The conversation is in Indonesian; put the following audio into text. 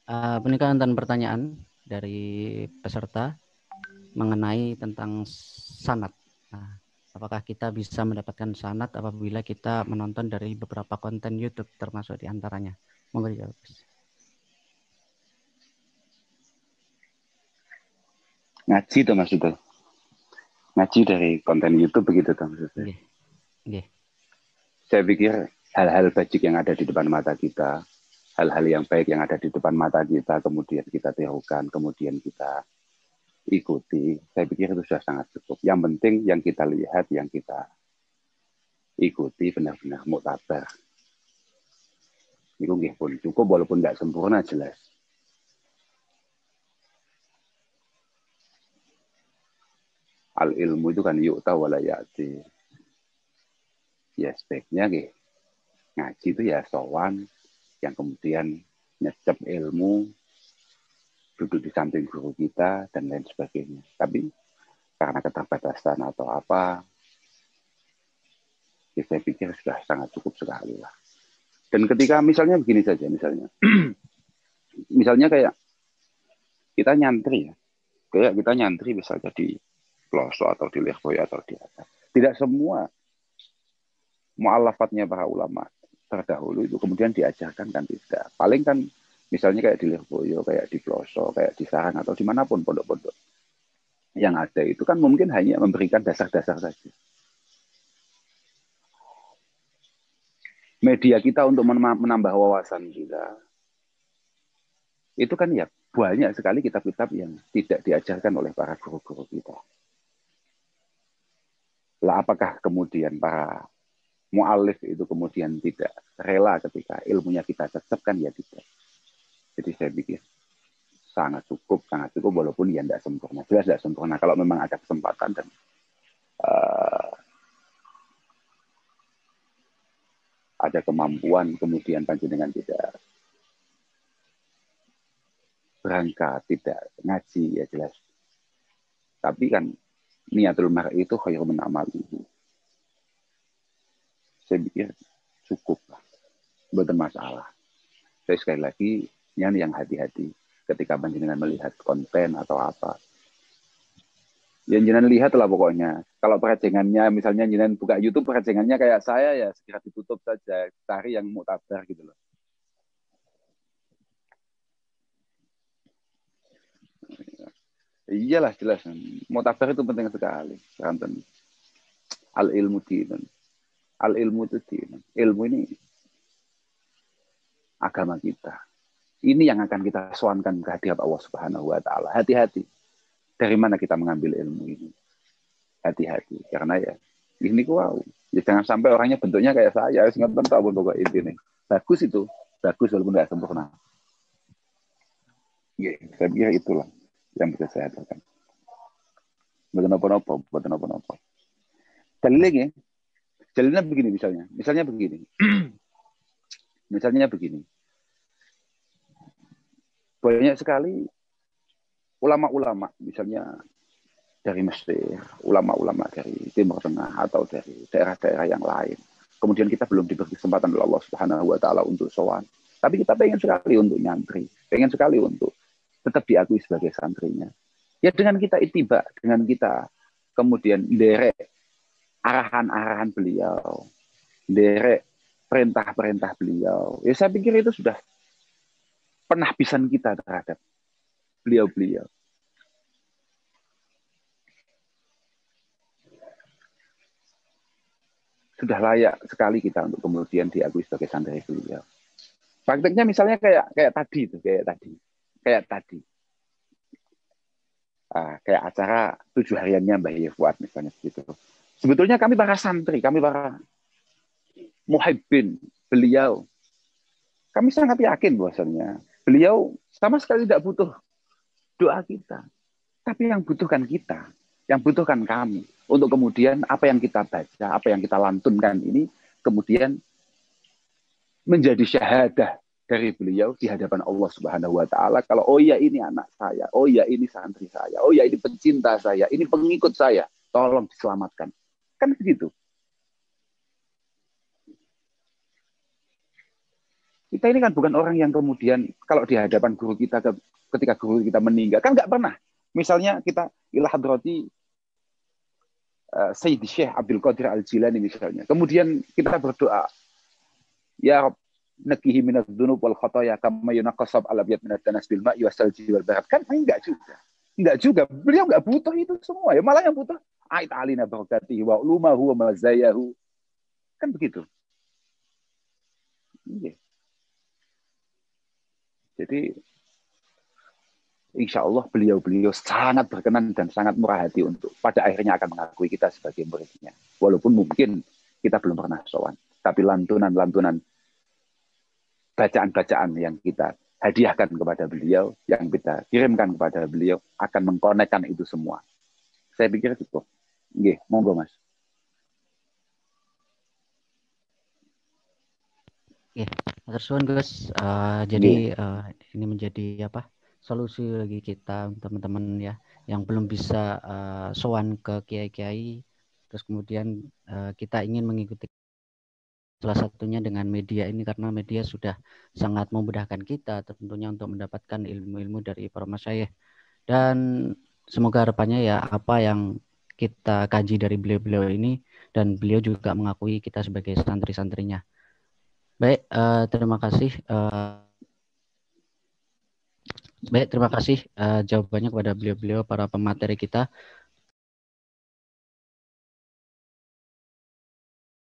peningkatan dan pertanyaan dari peserta mengenai tentang sanad. Nah, apakah kita bisa mendapatkan sanad apabila kita menonton dari beberapa konten YouTube termasuk diantaranya? Monggo dijawab. Ngaji tuh maksudnya. Ngaji dari konten YouTube begitu tuh maksudnya. Nggih. Nggih. Saya pikir hal-hal bajik yang ada di depan mata kita, hal-hal yang baik yang ada di depan mata kita, kemudian kita tirukan, kemudian kita ikuti, saya pikir itu sudah sangat cukup. Yang penting yang kita lihat, yang kita ikuti benar-benar muktabar. Itu nggih pun cukup walaupun nggak sempurna jelas. Al ilmu itu kan yu'ta wala ya'ti. Ya sebaiknya ngaji itu ya sowan yang kemudian nyecep ilmu, duduk di samping guru kita dan lain sebagainya. Tapi karena keterbatasan atau apa, ya saya pikir sudah sangat cukup sekali lah. Dan ketika misalnya begini saja, misalnya kayak kita nyantri ya, kayak kita nyantri misalnya di pelosok atau di Lirboyo atau di atas. Tidak semua mu'alafatnya para ulama terdahulu itu kemudian diajarkan kan tidak. Paling kan misalnya kayak di Lirboyo, kayak di pelosok, kayak di sarang atau dimanapun pondok-pondok yang ada itu kan mungkin hanya memberikan dasar-dasar saja. Media kita untuk menambah wawasan kita itu kan ya banyak sekali kitab-kitab yang tidak diajarkan oleh para guru-guru kita. Lah apakah kemudian para mu'alif itu kemudian tidak rela ketika ilmunya kita cecep kan ya tidak. Jadi saya pikir sangat cukup walaupun ya tidak sempurna. Jelas tidak sempurna. Kalau memang ada kesempatan dan ada kemampuan kemudian panjenengan tidak berangkat, tidak ngaji ya jelas. Tapi kan niatul mar'i itu khairu min amalihi. Saya pikir cukup lah. Bukan masalah. Saya sekali lagi yang hati-hati ketika panjenengan melihat konten atau apa. Yang jenengan lihat lah pokoknya. Kalau perajengannya, misalnya jenengan buka YouTube, perajengannya kayak saya ya segera ditutup saja. Cari yang muktabar gitu loh. Iyalah jelas. Muktabar itu penting sekali. Al ilmu dinun. Al ilmu itu dinun. Ilmu ini agama kita. Ini yang akan kita soankan ke hadirat Allah Subhanahu wa taala. Hati-hati. Dari mana kita mengambil ilmu ini? Hati-hati. Karena ya ini wow. Ya, jangan sampai orangnya bentuknya kayak saya. Harus nonton tahu pokok ini. Bagus itu. Bagus walaupun nggak sempurna. Ya, saya pikir itulah yang bisa saya katakan. Bukan apa-apa. Dalilnya, dalilnya begini misalnya. Misalnya begini. Banyak sekali ulama-ulama, misalnya dari Mesir, ulama-ulama dari Timur Tengah atau dari daerah-daerah yang lain. Kemudian kita belum diberi kesempatan oleh Allah Subhanahu wa taala untuk sowan. Tapi kita pengen sekali untuk nyantri, pengen sekali untuk tetap diakui sebagai santrinya. Ya dengan kita ittiba, dengan kita kemudian derek arahan-arahan beliau, derek perintah-perintah beliau. Ya saya pikir itu sudah penahbisan kita terhadap beliau-beliau. Sudah layak sekali kita untuk kemudian diakui sebagai santri beliau. Prakteknya misalnya kayak tadi. Kayak acara 7 hariannya Mbah Yefuat misalnya gitu. Sebetulnya kami para santri, kami para muhibbin beliau, kami sangat yakin bahwasannya beliau sama sekali tidak butuh doa kita. Tapi yang butuhkan kita, yang butuhkan kami, untuk kemudian apa yang kita baca, apa yang kita lantunkan ini, kemudian menjadi syahadah dari beliau di hadapan Allah Subhanahu wa taala kalau oh ya ini anak saya, oh ya ini santri saya, oh ya ini pencinta saya, ini pengikut saya, tolong diselamatkan. Kan begitu. Kita ini kan bukan orang yang kemudian kalau di hadapan guru kita, ketika guru kita meninggal, kan nggak pernah. Misalnya kita ila hadrati Sayyidi Syekh Abdul Qadir Al-Jilani misalnya. Kemudian kita berdoa, ya Rabb, naqihi minadz dzunub wal khataya kama yunaqqasab al-abyad minad danas bil ma'i wasalji wal barad. Kan enggak juga. Enggak juga. Beliau enggak butuh itu semua. Ya malah yang butuh ait alina barakatihi wa ulumahu wa mazayahu. Kan begitu. Iya. Jadi insya Allah beliau-beliau sangat berkenan dan sangat murah hati untuk pada akhirnya akan mengakui kita sebagai muridnya. Walaupun mungkin kita belum pernah sowan. Tapi lantunan-lantunan, bacaan-bacaan yang kita hadiahkan kepada beliau, yang kita kirimkan kepada beliau, akan mengkonekkan itu semua. Saya pikir itu. Nggih, monggo Mas. Oke, matur suwun Gus. Jadi ini menjadi solusi bagi kita teman-teman ya yang belum bisa sowan ke kiai-kiai, terus kemudian kita ingin mengikuti salah satunya dengan media ini karena media sudah sangat memudahkan kita tentunya untuk mendapatkan ilmu-ilmu dari para masyayikh, dan semoga harapannya ya apa yang kita kaji dari beliau-beliau ini dan beliau juga mengakui kita sebagai santri-santrinya. Baik, terima kasih. Baik, terima kasih jawabannya kepada beliau-beliau para pemateri kita.